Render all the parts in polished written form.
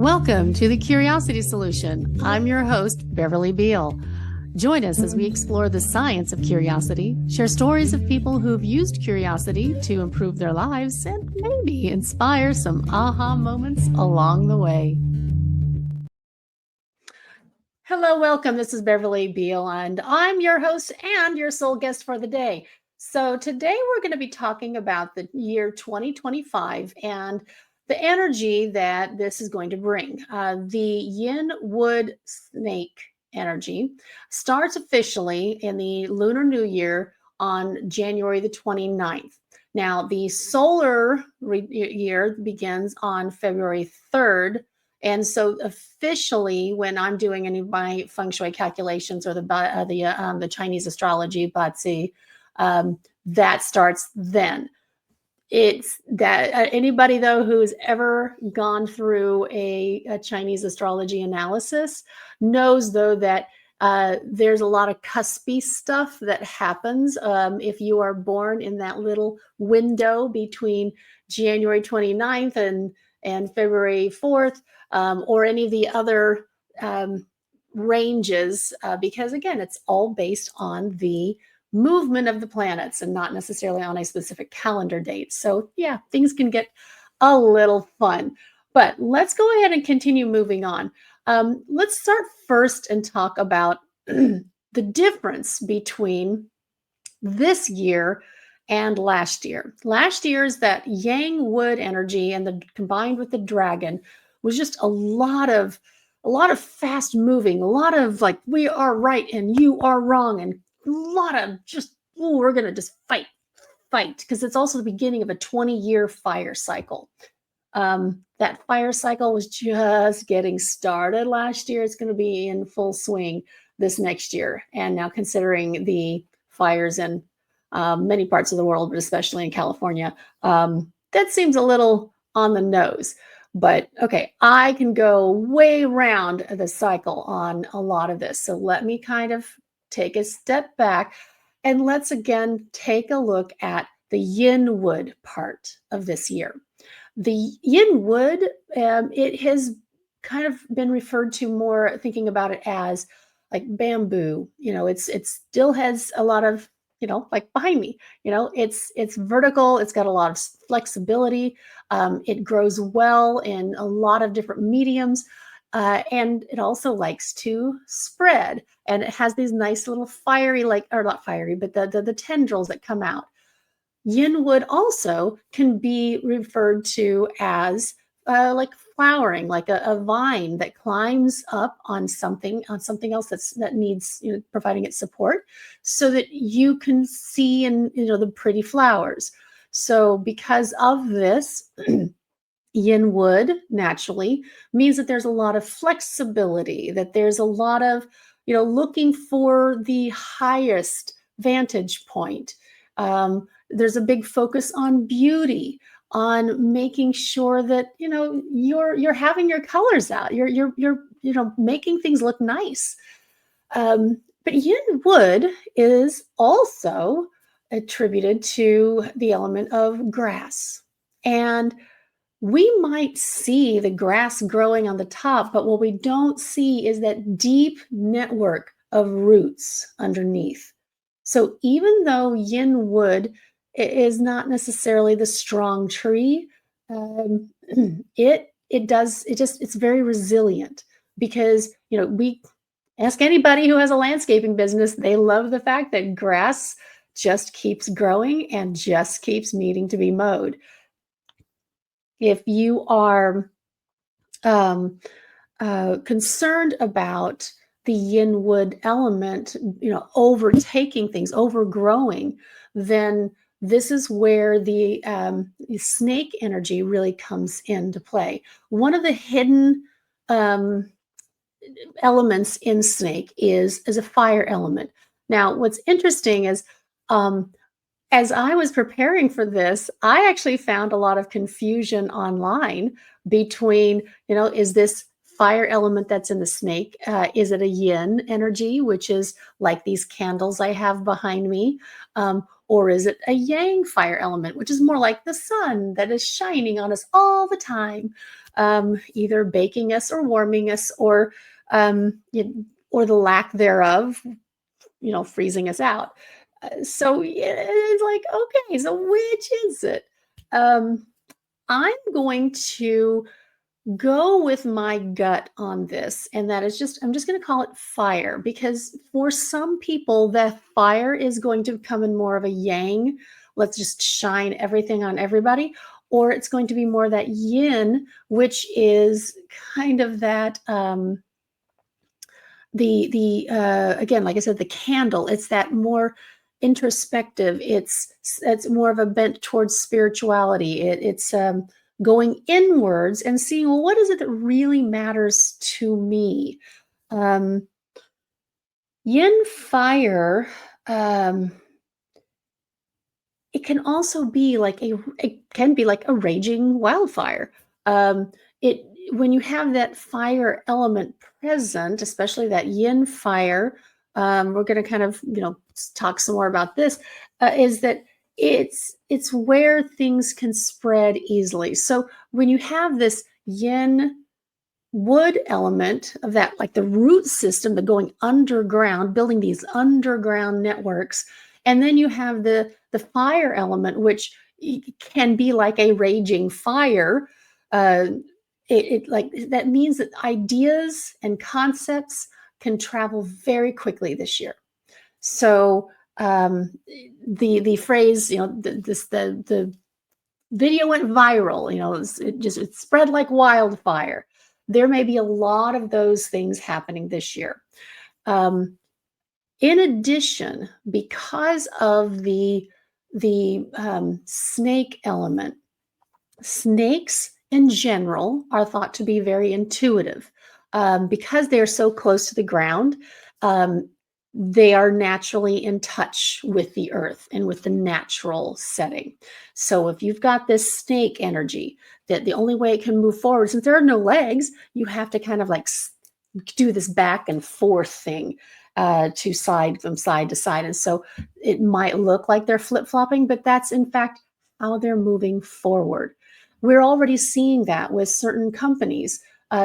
Welcome to the Curiosity Solution. I'm your host, Beverly Beal. Join us as we explore the science of curiosity, share stories of people who've used curiosity to improve their lives, and maybe inspire some aha moments along the way. Hello, welcome. This is Beverly Beal, and I'm your host and your sole guest for the day. So today we're going to be talking about the year 2025 and the energy that this is going to bring. The Yin Wood Snake energy starts officially in the Lunar New Year on January the 29th. Now, the solar year begins on February 3rd. And so officially, when I'm doing any of my feng shui calculations or the Chinese astrology, Bazi, that starts then. It's that anybody though who's ever gone through a Chinese astrology analysis knows though that there's a lot of cuspy stuff that happens if you are born in that little window between January 29th and February 4th, or any of the other ranges, because again, it's all based on the movement of the planets and not necessarily on a specific calendar date. So yeah, things can get a little fun, but let's go ahead and continue moving on. Let's start first and talk about the difference between this year and last year. Last year's that Yang Wood energy and the combined with the dragon was just a lot of fast moving, a lot of like, we are right and you are wrong, and a lot of just, oh, we're going to just fight, because it's also the beginning of a 20-year fire cycle. That fire cycle was just getting started last year. It's going to be in full swing this next year. And now considering the fires in many parts of the world, but especially in California, that seems a little on the nose. But okay, I can go way around the cycle on a lot of this. So let me kind of take a step back and let's again take a look at the Yin Wood part of this year. The Yin Wood, it has kind of been referred to more, thinking about it as like bamboo. You know, it still has a lot of, you know, like behind me, you know, it's vertical. It's got a lot of flexibility. It grows well in a lot of different mediums. And it also likes to spread, and it has these nice little fiery, like, or not fiery, but the tendrils that come out. Yin wood also can be referred to as like flowering, like a vine that climbs up on something else that needs, you know, providing it support, so that you can see and, you know, the pretty flowers. So because of this, Yin wood naturally means that there's a lot of flexibility, that there's a lot of, you know, looking for the highest vantage point. There's a big focus on beauty, on making sure that, you know, you're having your colors out, you're you know, making things look nice. But Yin wood is also attributed to the element of grass, and we might see the grass growing on the top, but what we don't see is that deep network of roots underneath. So even though Yin wood is not necessarily the strong tree, um, it's very resilient, because, you know, we ask anybody who has a landscaping business, they love the fact that grass just keeps growing and just keeps needing to be mowed. If you are concerned about the yin wood element, you know, overtaking things, overgrowing, then this is where the snake energy really comes into play. One of the hidden elements in snake is a fire element. Now, what's interesting is, as I was preparing for this, I actually found a lot of confusion online between, you know, is this fire element that's in the snake? Is it a yin energy, which is like these candles I have behind me? Or is it a yang fire element, which is more like the sun that is shining on us all the time, either baking us or warming us, or the lack thereof, freezing us out. So it's like, okay, so which is it? Um, I'm going to go with my gut on this, and that is I'm just going to call it fire, because for some people, the fire is going to come in more of a yang, let's just shine everything on everybody, or it's going to be more that yin, which is kind of that the again, like I said, the candle, it's that more introspective, it's more of a bent towards spirituality. It's going inwards and seeing, well, what is it that really matters to me? um Yin fire, um it can also be like a raging wildfire. It When you have that fire element present, especially that yin fire, we're going to kind of talk some more about this. Is that it's where things can spread easily. So when you have this yin wood element of that, like the root system, the going underground, building these underground networks, and then you have the fire element, which can be like a raging fire. uh it like that means that ideas and concepts can travel very quickly this year. So the phrase, the video went viral, it spread like wildfire. There may be a lot of those things happening this year. um, in addition, because of the snake element, snakes in general are thought to be very intuitive, because they're so close to the ground. um, they are naturally in touch with the earth and with the natural setting. So if you've got this snake energy, that the only way it can move forward, since there are no legs, you have to kind of like do this back and forth thing, to side from side to side. And so it might look like they're flip flopping, but that's in fact how they're moving forward. We're already seeing that with certain companies,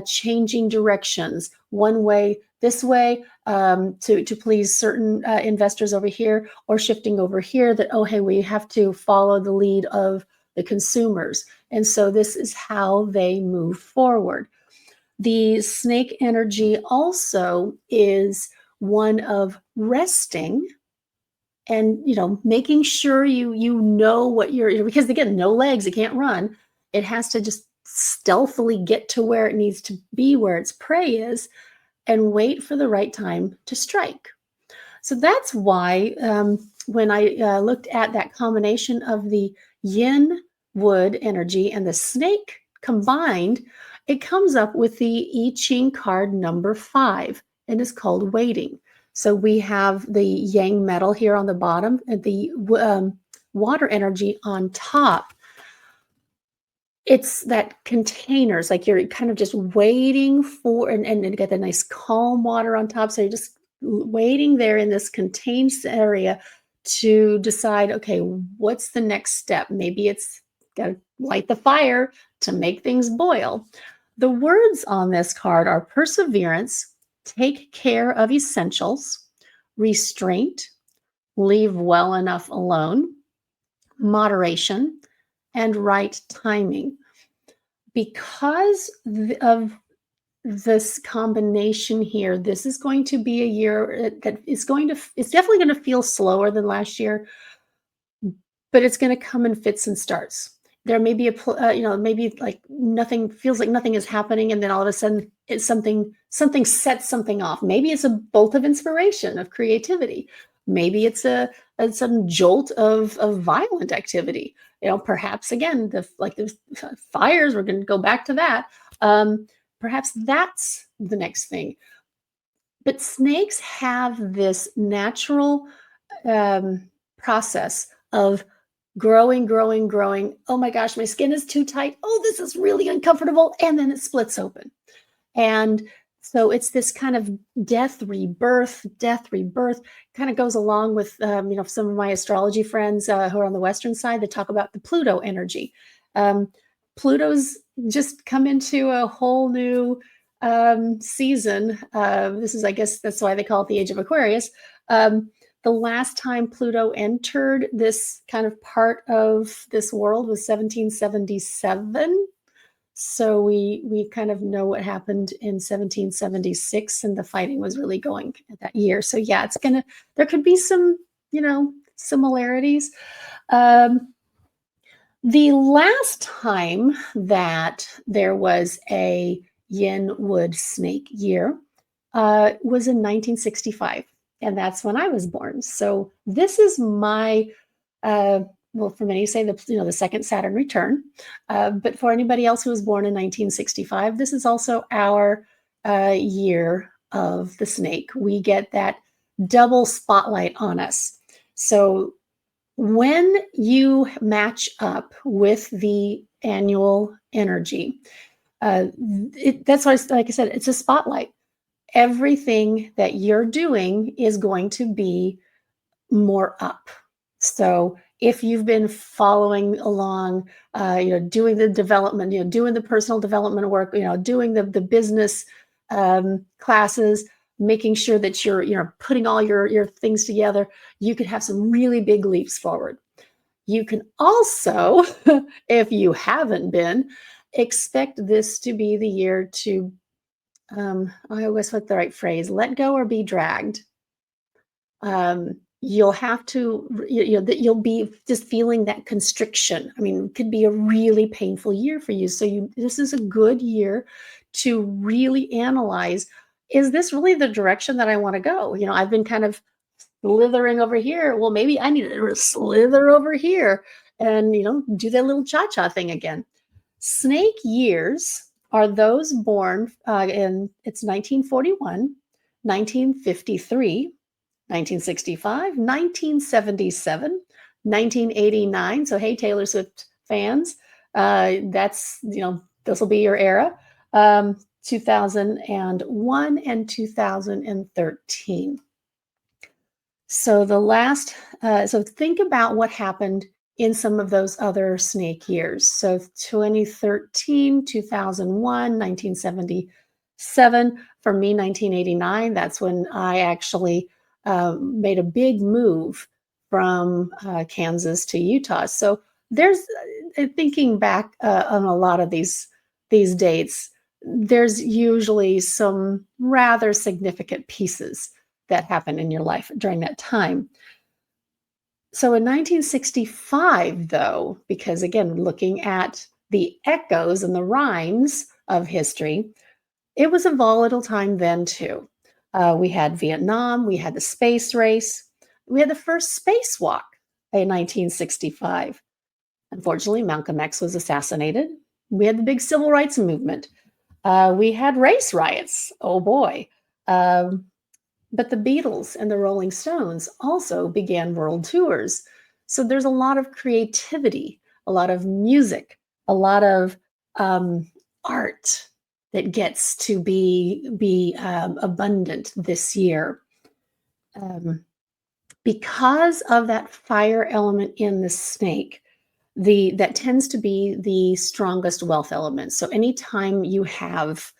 changing directions one way, this way, to please certain investors over here, or shifting over here, that, oh, hey, we have to follow the lead of the consumers. And so this is how they move forward. The snake energy also is one of resting, and making sure you know what because again, no legs, it can't run. It has to just stealthily get to where it needs to be, where its prey is, and wait for the right time to strike. So that's why, when I looked at that combination of the yin wood energy and the snake combined, it comes up with the I Ching card number 5, and it's called waiting. So we have the yang metal here on the bottom and the water energy on top. It's that containers, like you're kind of just waiting for, and get the nice calm water on top. So you're just waiting there in this contained area to decide, okay, what's the next step? Maybe it's got to light the fire to make things boil. The words on this card are perseverance, take care of essentials, restraint, leave well enough alone, moderation, and right timing. Because of this combination here, this is going to be a year that it's definitely going to feel slower than last year, but it's going to come in fits and starts. There may be maybe like nothing, feels like nothing is happening, and then all of a sudden it's something sets something off. Maybe it's a bolt of inspiration, of creativity. Maybe it's a sudden jolt of violent activity. Perhaps again, the fires. We're going to go back to that. Perhaps that's the next thing. But snakes have this natural process of growing, growing, growing. Oh my gosh, my skin is too tight. Oh, this is really uncomfortable. And then it splits open. And So it's this kind of death, rebirth, kind of goes along with, some of my astrology friends who are on the Western side that talk about the Pluto energy. Um, Pluto's just come into a whole new season. This is, I guess, that's why they call it the Age of Aquarius. Um, the last time Pluto entered this kind of part of this world was 1777. So we kind of know what happened in 1776, and the fighting was really going at that year. So yeah, there could be some, similarities. Um, the last time that there was a Yin Wood Snake year was in 1965, and that's when I was born. So this is my uh, well, for many say the second Saturn return, but for anybody else who was born in 1965, this is also our year of the snake. We get that double spotlight on us. So when you match up with the annual energy, that's why, like I said, it's a spotlight. Everything that you're doing is going to be more up. So if you've been following along, doing the development, doing the personal development work, doing the business classes, making sure that you're putting all your things together, you could have some really big leaps forward. You can also, if you haven't been, expect this to be the year to, I always what's the right phrase, let go or be dragged. You'll have to, that you'll be just feeling that constriction. I mean, it could be a really painful year for you. So this is a good year to really analyze, is this really the direction that I want to go? I've been kind of slithering over here. Well, maybe I need to slither over here and, do that little cha-cha thing again. Snake years are those born in it's 1941, 1953, 1965, 1977, 1989. So, hey, Taylor Swift fans, this will be your era. 2001 and 2013. So think about what happened in some of those other snake years. So 2013, 2001, 1977. For me, 1989, that's when I actually made a big move from Kansas to Utah. So there's thinking back on a lot of these dates, there's usually some rather significant pieces that happen in your life during that time. So in 1965, though, because again, looking at the echoes and the rhymes of history, it was a volatile time then too. We had Vietnam, we had the space race, we had the first spacewalk in 1965. Unfortunately, Malcolm X was assassinated. We had the big civil rights movement. We had race riots. Oh boy. But the Beatles and the Rolling Stones also began world tours. So there's a lot of creativity, a lot of music, a lot of art that gets to be abundant this year. Because of that fire element in the snake, that tends to be the strongest wealth element. So anytime you have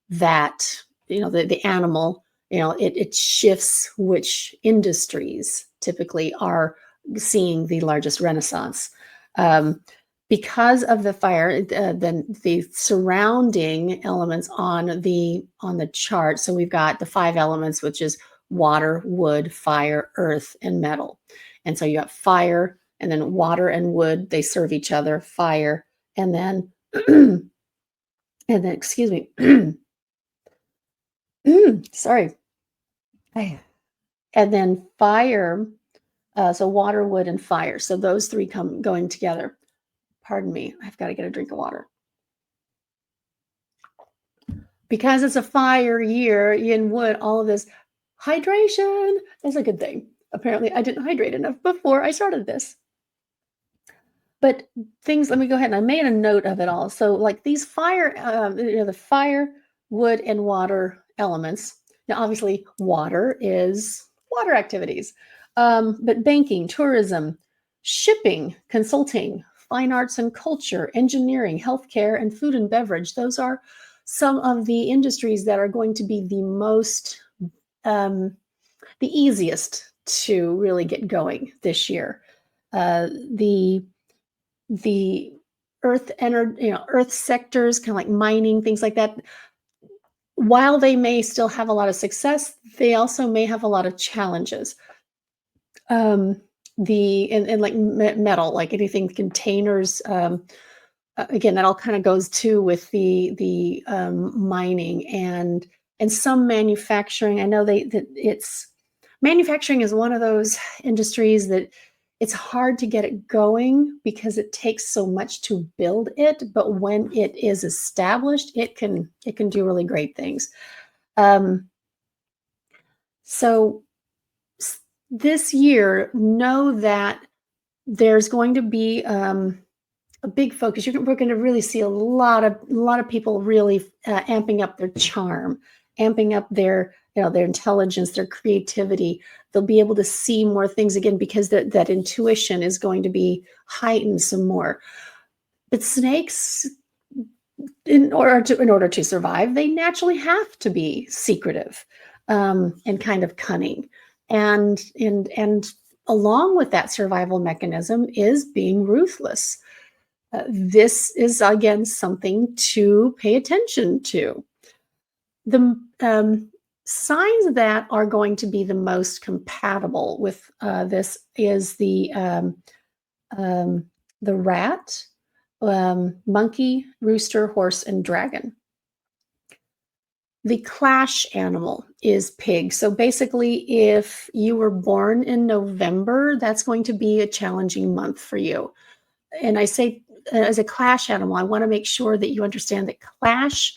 that, the animal, it shifts which industries typically are seeing the largest renaissance. Because of the fire, then the surrounding elements on the chart. So we've got the 5 elements, which is water, wood, fire, earth, and metal. And so you have fire, and then water and wood, they serve each other. Fire, and then excuse me. Sorry. And then fire, so water, wood, and fire. So those 3 going together. Pardon me, I've got to get a drink of water. Because it's a fire year, Yin Wood, all of this hydration is a good thing. Apparently, I didn't hydrate enough before I started this. But let me go ahead, and I made a note of it all. So like these fire, the fire, wood, and water elements. Now, obviously, water is water activities, but banking, tourism, shipping, consulting, fine arts and culture, engineering, healthcare, and food and beverage. Those are some of the industries that are going to be the most, the easiest to really get going this year. The earth energy, earth sectors, kind of like mining, things like that, while they may still have a lot of success, they also may have a lot of challenges. The and like metal, like anything containers, again, that all kind of goes too with the mining and some manufacturing. I know that it's manufacturing is one of those industries that it's hard to get it going because it takes so much to build it, but when it is established, it can do really great things. Um, so this year, know that there's going to be a big focus. We're going to really see a lot of people really amping up their charm, amping up their intelligence, their creativity. They'll be able to see more things again because that intuition is going to be heightened some more. But snakes, in order to survive, they naturally have to be secretive, and kind of cunning, and along with that survival mechanism is being ruthless. This is again something to pay attention to. The signs that are going to be the most compatible with this is the rat, monkey, rooster, horse, and dragon. The clash animal is pig. So basically, if you were born in November, that's going to be a challenging month for you. And I say, as a clash animal, I want to make sure that you understand that clash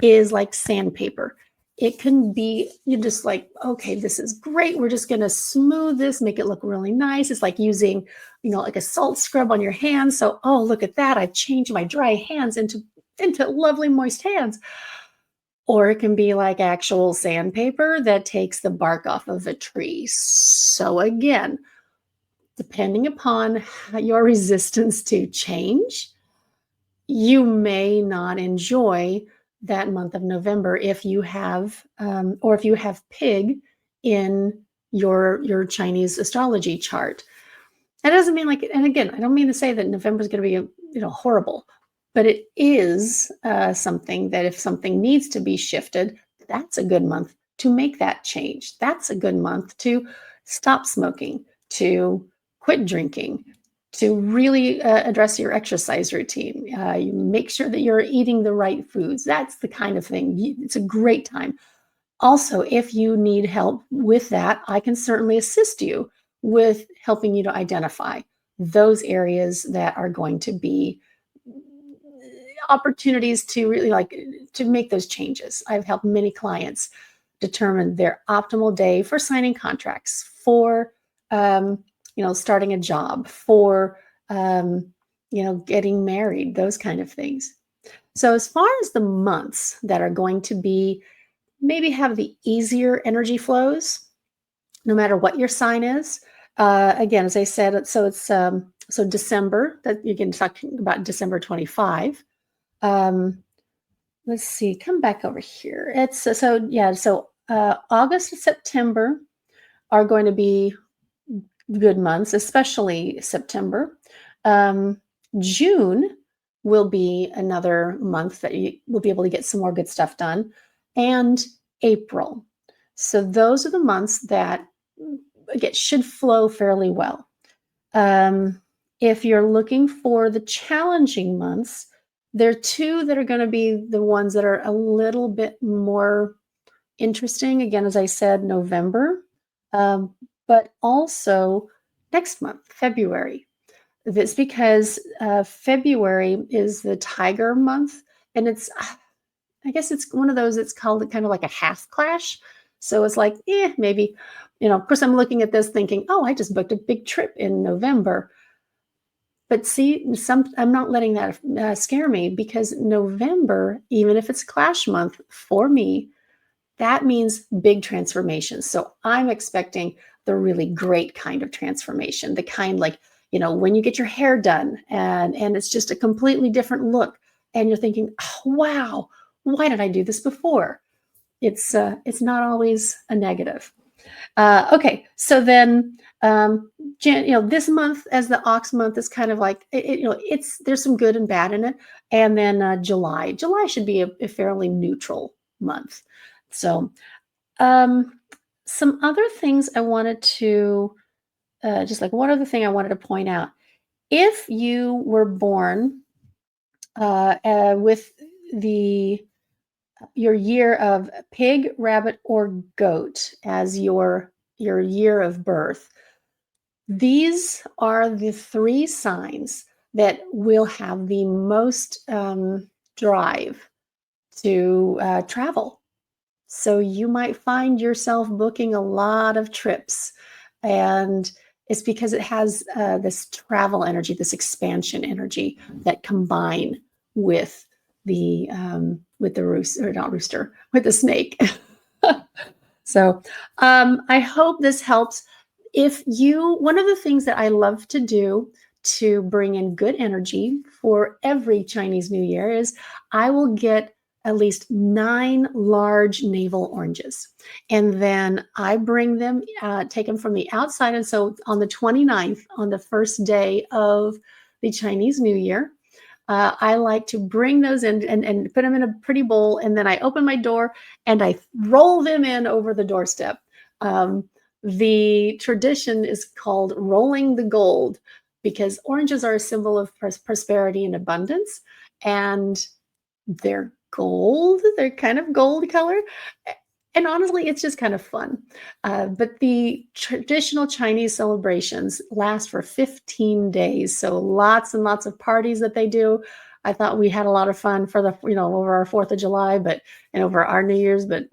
is like sandpaper. It can be, you're just like, okay, this is great. We're just going to smooth this, make it look really nice. It's like using, like a salt scrub on your hands. So, oh, look at that. I've changed my dry hands into lovely moist hands. Or it can be like actual sandpaper that takes the bark off of a tree. So again, depending upon your resistance to change, you may not enjoy that month of November if you have, or if you have pig in your Chinese astrology chart. That doesn't mean and again, I don't mean to say that November is going to be horrible, but it is something that if something needs to be shifted, that's a good month to make that change. That's a good month to stop smoking, to quit drinking, to really address your exercise routine. You make sure that you're eating the right foods. That's the kind of thing. It's a great time. Also, if you need help with that, I can certainly assist you with helping you to identify those areas that are going to be opportunities to really to make those changes. I've helped many clients determine their optimal day for signing contracts, for starting a job, for getting married, those kind of things. So as far as the months that are going to be maybe have the easier energy flows, no matter what your sign is. Again, as I said, so it's so December, that you can talk about December 25. Let's see, come back over here. It's so August and September are going to be good months, especially September. June will be another month that you will be able to get some more good stuff done, and April. So those are the months that should flow fairly well. If you're looking for the challenging months, there are two that are going to be the ones that are a little bit more interesting. Again, as I said, November, but also next month, February. That's because February is the tiger month, and I guess it's one of those, it's called kind of like a half clash. So it's like, maybe, of course, I'm looking at this thinking, oh, I just booked a big trip in November. But see, I'm not letting that scare me, because November, even if it's clash month for me, that means big transformations. So I'm expecting the really great kind of transformation, the kind like, when you get your hair done and it's just a completely different look and you're thinking, oh, wow, why did I do this before? It's not always a negative. Okay, so then this month as the ox month is kind of like it's there's some good and bad in it, and then July should be a fairly neutral month. So um, some other things I wanted to just like one other thing I wanted to point out. If you were born with the your year of pig, rabbit, or goat as your year of birth, these are the three signs that will have the most drive to travel. So you might find yourself booking a lot of trips, and it's because it has this travel energy, this expansion energy that combine with the rooster, or not rooster, with the snake. So I hope this helps. One of the things that I love to do to bring in good energy for every Chinese New Year is I will get at least 9 large navel oranges. And then I bring them, take them from the outside. And so on the 29th, on the first day of the Chinese New Year, I like to bring those in and put them in a pretty bowl. And then I open my door and I roll them in over the doorstep. The tradition is called rolling the gold because oranges are a symbol of prosperity and abundance. And they're gold. They're kind of gold color. And honestly, it's just kind of fun. But the traditional Chinese celebrations last for 15 days. So lots and lots of parties that they do. I thought we had a lot of fun for over our 4th of July, and over our New Year's, but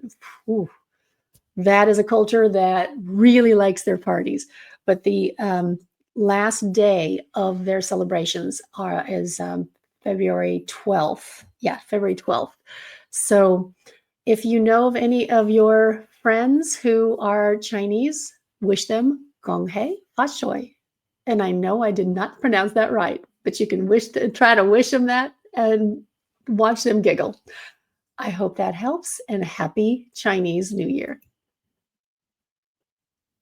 whew, that is a culture that really likes their parties. But the last day of their celebrations is February 12th. Yeah, February 12th. So if you know of any of your friends who are Chinese, wish them Gong Hei Fa Shui. And I know I did not pronounce that right, but you can try to wish them that and watch them giggle. I hope that helps, and happy Chinese New Year.